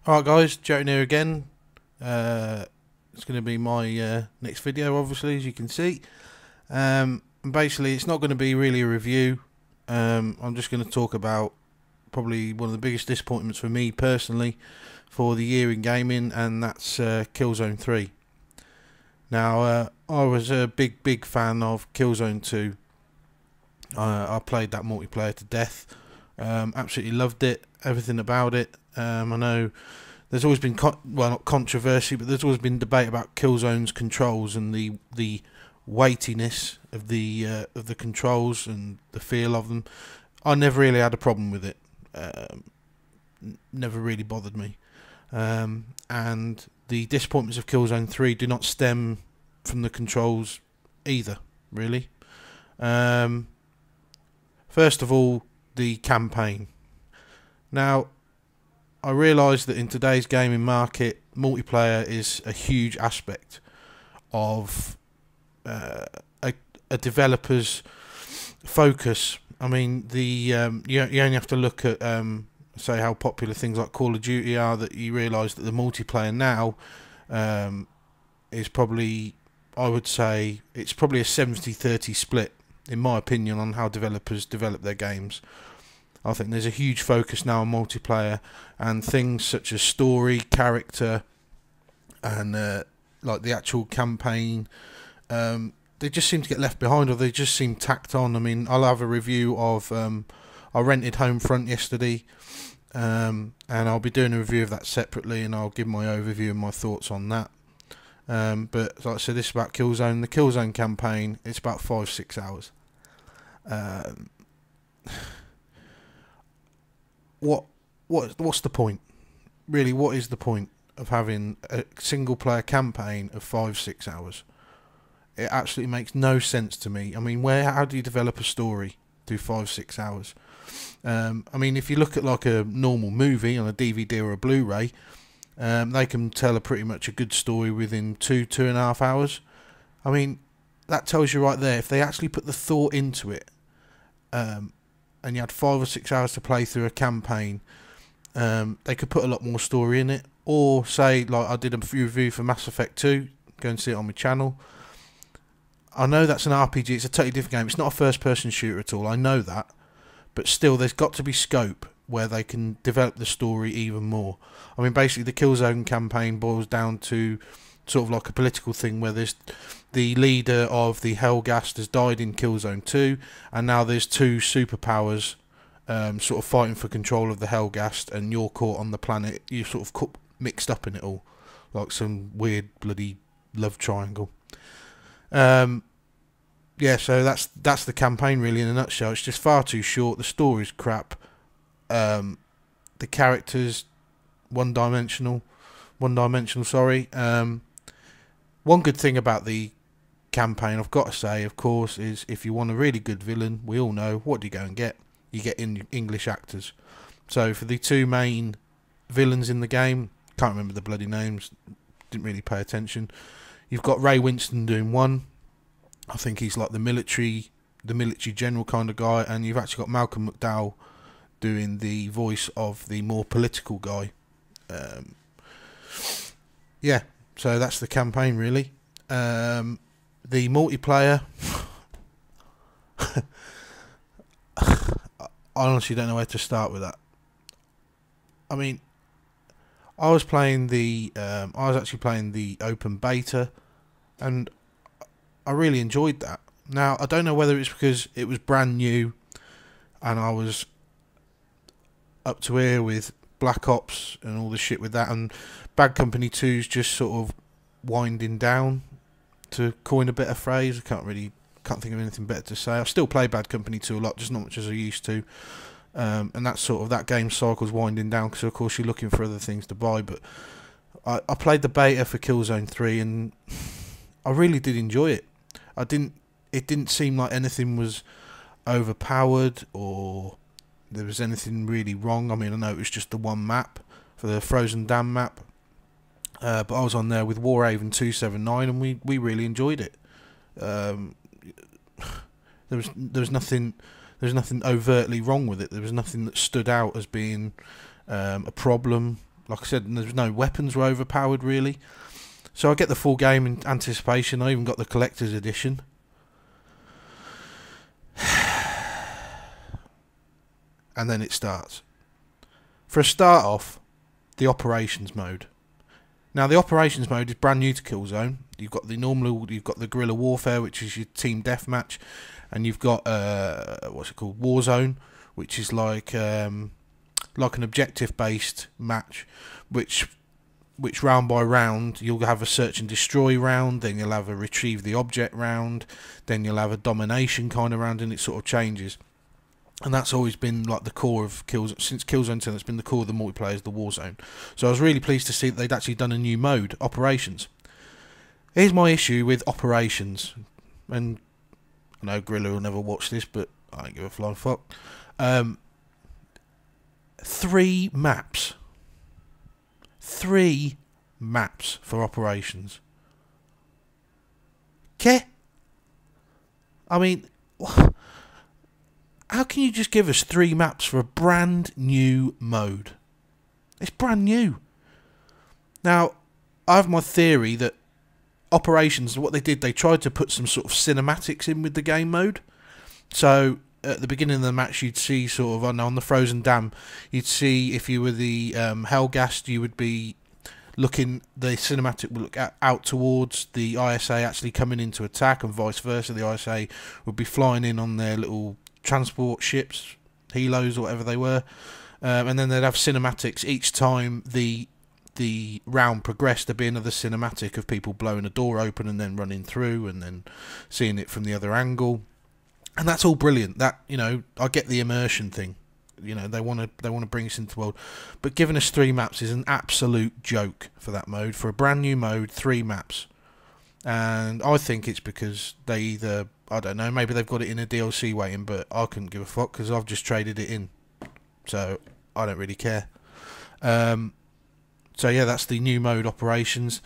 Alright guys, Jotun here again. It's going to be my next video, obviously, as you can see. And basically it's not going to be really a review. I'm just going to talk about probably one of the biggest disappointments for me personally for the year in gaming, and that's Killzone 3. Now, I was a big fan of Killzone 2. I played that multiplayer to death. Absolutely loved it, everything about it. I know there's always been not controversy, but there's always been debate about Killzone's controls and the weightiness of the controls and the feel of them. I never really had a problem with it. Never really bothered me. And the disappointments of Killzone 3 do not stem from the controls either, really. First of all, the campaign. Now, I realise that in today's gaming market, multiplayer is a huge aspect of a developer's focus. I mean, you only have to look at say how popular things like Call of Duty are, that you realise that the multiplayer now is probably, I would say, it's probably a 70-30 split, in my opinion, on how developers develop their games. I think there's a huge focus now on multiplayer, and things such as story, character, and like the actual campaign, they just seem to get left behind, or they just seem tacked on. I mean, I'll have a review of I rented Homefront yesterday, and I'll be doing a review of that separately, and I'll give my overview and my thoughts on that. But like I said, this is about Killzone. The Killzone campaign, it's about 5-6 hours. What's the point? Really, what is the point of having a single player campaign of 5-6 hours? It absolutely makes no sense to me. I mean, how do you develop a story through 5-6 hours? I mean, if you look at like a normal movie on a DVD or a Blu-ray, they can tell pretty much a good story within 2.5 hours. I mean, that tells you right there, if they actually put the thought into it, and you had 5 or 6 hours to play through a campaign, they could put a lot more story in it. Or say, like I did a review for Mass Effect 2, go and see it on my channel. I know that's an RPG, it's a totally different game, it's not a first person shooter at all, I know that, but still there's got to be scope where they can develop the story even more. I mean, basically the Killzone campaign boils down to sort of like a political thing, where there's the leader of the Helghast has died in Killzone 2, and now there's two superpowers sort of fighting for control of the Helghast, and you're caught on the planet. You're sort of mixed up in it all, like some weird bloody love triangle. Yeah, so that's the campaign really in a nutshell. It's just far too short. The story's crap. The characters one-dimensional. Sorry. One good thing about the campaign, I've got to say, of course, is if you want a really good villain, we all know, what do you go and get? You get English actors. So for the two main villains in the game, can't remember the bloody names, didn't really pay attention. You've got Ray Winston doing one. I think he's like the military general kind of guy, and you've actually got Malcolm McDowell doing the voice of the more political guy. Yeah, so that's the campaign really. The multiplayer, I honestly don't know where to start with that. I mean, I was actually playing the open beta, and I really enjoyed that. Now, I don't know whether it's because it was brand new and I was up to here with Black Ops and all the shit with that, and Bad Company 2's just sort of winding down, to coin a better phrase. I can't think of anything better to say. I still play Bad Company 2 a lot, just not much as I used to. And that's sort of, that game cycle's winding down, because of course you're looking for other things to buy. But I played the beta for Killzone 3 and I really did enjoy it. It didn't seem like anything was overpowered or there was anything really wrong. I mean, I know it was just the one map for the Frozen Dam map, but I was on there with Warhaven 279 and we really enjoyed it. There was nothing overtly wrong with it. There was nothing that stood out as being a problem Like I said, there's no weapons were overpowered really. So I get the full game in anticipation. I even got the collector's edition. And then it starts. For a start off, the operations mode. Now the operations mode is brand new to Killzone. You've got the normal, you've got the guerrilla warfare, which is your team deathmatch, and you've got what's it called, Warzone, which is like an objective-based match, which round by round you'll have a search and destroy round, then you'll have a retrieve the object round, then you'll have a domination kind of round, and it sort of changes. And that's always been like the core of Killzone. Since Killzone 10, it's been the core of the multiplayer, is the Warzone. So I was really pleased to see that they'd actually done a new mode, Operations. Here's my issue with Operations. And I know Gorilla will never watch this, but I don't give a flying fuck. 3 maps. 3 maps for Operations. Okay? I mean... How can you just give us 3 maps for a brand new mode? It's brand new. Now, I have my theory that Operations, what they did, they tried to put some sort of cinematics in with the game mode. So, at the beginning of the match, you'd see sort of, on the frozen dam, you'd see if you were the Hellgast, you would be looking, the cinematic would look out towards the ISA actually coming into attack, and vice versa. The ISA would be flying in on their little transport ships, helos or whatever they were, and then they'd have cinematics each time the round progressed. There'd be another cinematic of people blowing a door open and then running through and then seeing it from the other angle, and that's all brilliant. That, you know, I get the immersion thing, you know, they want to bring us into the world, but giving us 3 maps is an absolute joke for that mode. For a brand new mode, 3 maps. And I think it's because they either, I don't know, maybe they've got it in a DLC waiting, but I couldn't give a fuck because I've just traded it in, so I don't really care. So yeah, that's the new mode, Operations.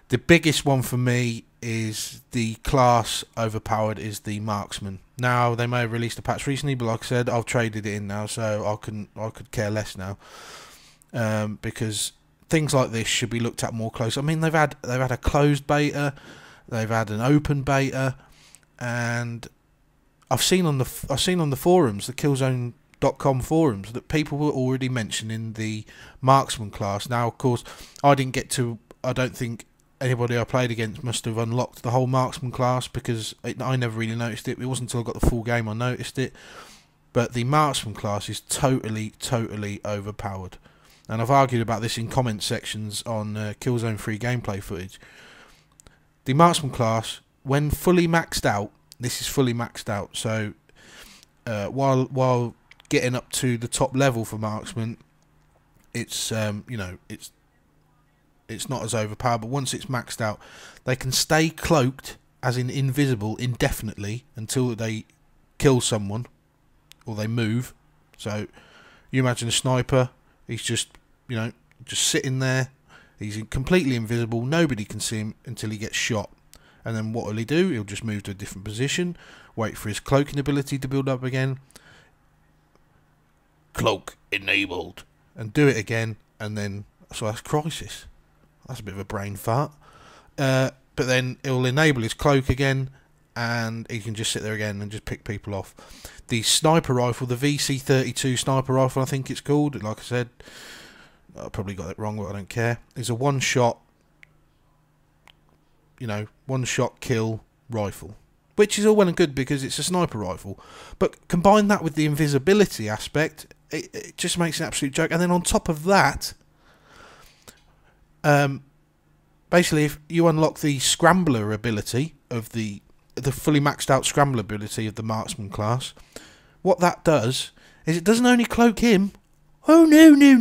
The biggest one for me is the class overpowered is the Marksman. Now, they may have released a patch recently, but like I said, I've traded it in now, so I could care less now, because things like this should be looked at more close. I mean, they've had a closed beta, they've had an open beta, and I've seen on the forums, the Killzone.com forums, that people were already mentioning the Marksman class. Now, of course, I don't think anybody I played against must have unlocked the whole Marksman class, because I never really noticed it. It wasn't until I got the full game I noticed it. But the Marksman class is totally overpowered. And I've argued about this in comment sections on Killzone free gameplay footage. The Marksman class, when fully maxed out, this is fully maxed out, so while getting up to the top level for Marksman, it's you know, it's not as overpowered, but once it's maxed out, they can stay cloaked, as in invisible, indefinitely until they kill someone or they move. So you imagine a sniper, he's just, you know, just sitting there, he's completely invisible, nobody can see him until he gets shot, and then what will he do? He'll just move to a different position, wait for his cloaking ability to build up again, cloak enabled, and do it again, and then, so that's Crisis. That's a bit of a brain fart. But then it will enable his cloak again, and he can just sit there again and just pick people off. The sniper rifle, the VC-32 sniper rifle, I think it's called, like I said, I probably got it wrong, but I don't care, is a one-shot, you know, one-shot kill rifle, which is all well and good because it's a sniper rifle. But combine that with the invisibility aspect, it just makes an absolute joke. And then on top of that, basically, if you unlock the scrambler ability of the fully maxed out scrambler ability of the Marksman class, what that does is it doesn't only cloak him. Oh no, oh no,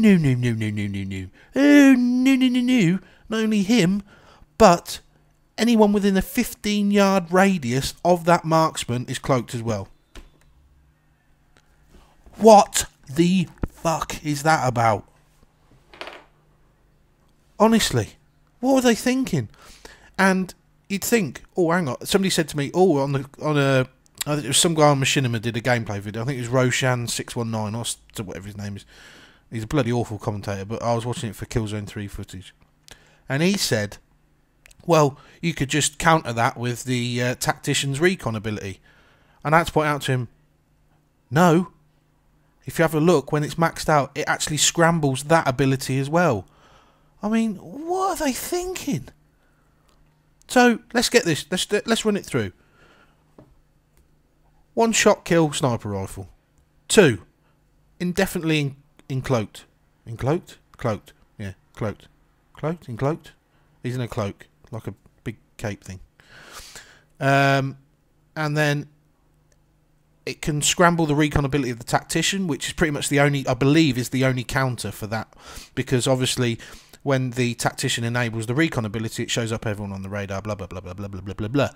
not only him, but anyone within a 15-yard radius of that Marksman is cloaked as well. What the fuck is that about? Honestly, what were they thinking? And you'd think, oh, hang on, somebody said to me, oh, I think it was some guy on Machinima did a gameplay video, I think it was Roshan619 or whatever his name is, He's a bloody awful commentator, but I was watching it for Killzone 3 footage. And he said, well, you could just counter that with the tactician's recon ability. And I had to point out to him, no. If you have a look, when it's maxed out, it actually scrambles that ability as well. I mean, what are they thinking? So, let's get this. Let's run it through. 1 shot kill sniper rifle. 2, indefinitely encloaked. Encloaked? Cloaked. Yeah, cloaked. Cloaked? Encloaked? He's in a cloak, like a big cape thing. And then it can scramble the recon ability of the tactician, which is pretty much the only, I believe, is the only counter for that. Because obviously, when the tactician enables the recon ability, it shows up everyone on the radar, blah, blah, blah, blah, blah, blah, blah, blah, blah.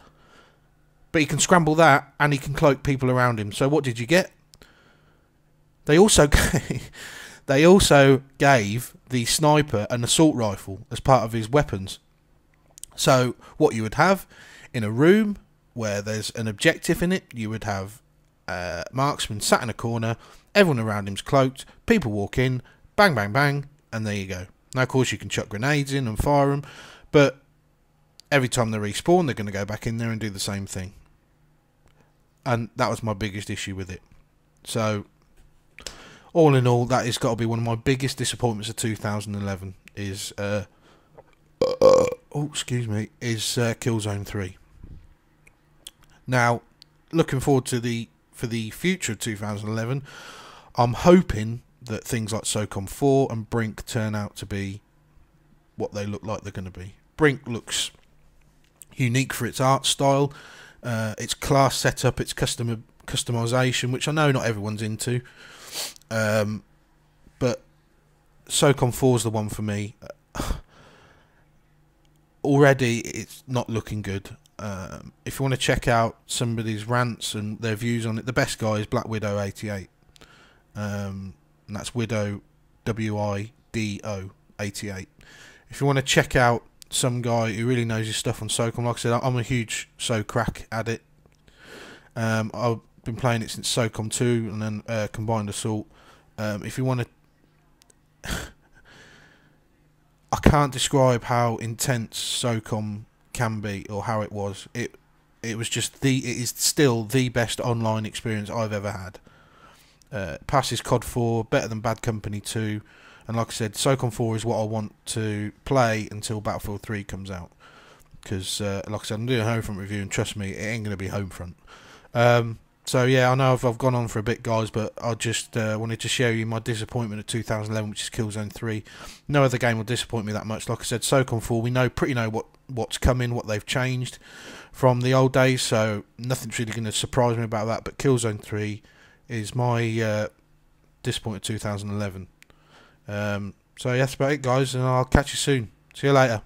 But he can scramble that, and he can cloak people around him. So what did you get? They also gave the sniper an assault rifle as part of his weapons. So what you would have in a room where there's an objective in it, you would have marksman sat in a corner, everyone around him's cloaked, people walk in, bang, bang, bang, and there you go. Now, of course, you can chuck grenades in and fire them, but every time they respawn, they're going to go back in there and do the same thing. And that was my biggest issue with it. So, all in all, that has got to be one of my biggest disappointments of 2011 is Killzone 3. Now, looking forward to for the future of 2011, I'm hoping that things like SOCOM 4 and Brink turn out to be what they look like they're going to be. Brink looks unique for its art style, its class setup, its customization, which I know not everyone's into. But SOCOM 4 is the one for me. Already it's not looking good. If you want to check out somebody's rants and their views on it, the best guy is Black Widow 88. And that's Widow, W-I-D-O 88. If you want to check out some guy who really knows his stuff on SOCOM, like I said, I'm a huge SOCRAC addict. I've been playing it since SOCOM 2 and then Combined Assault. If you want to... I can't describe how intense SOCOM can be or how it was. It is still the best online experience I've ever had. Passes COD 4, better than Bad Company 2, and like I said, SOCOM 4 is what I want to play until Battlefield 3 comes out. Because, like I said, I'm doing a Homefront review, and trust me, it ain't going to be Homefront. So yeah, I know I've gone on for a bit, guys, but I just wanted to share you my disappointment of 2011, which is Killzone 3. No other game will disappoint me that much. Like I said, SOCOM 4, we know what's coming, what they've changed from the old days, so nothing's really going to surprise me about that. But Killzone 3 is my disappointment of 2011. So yeah, that's about it, guys, and I'll catch you soon. See you later.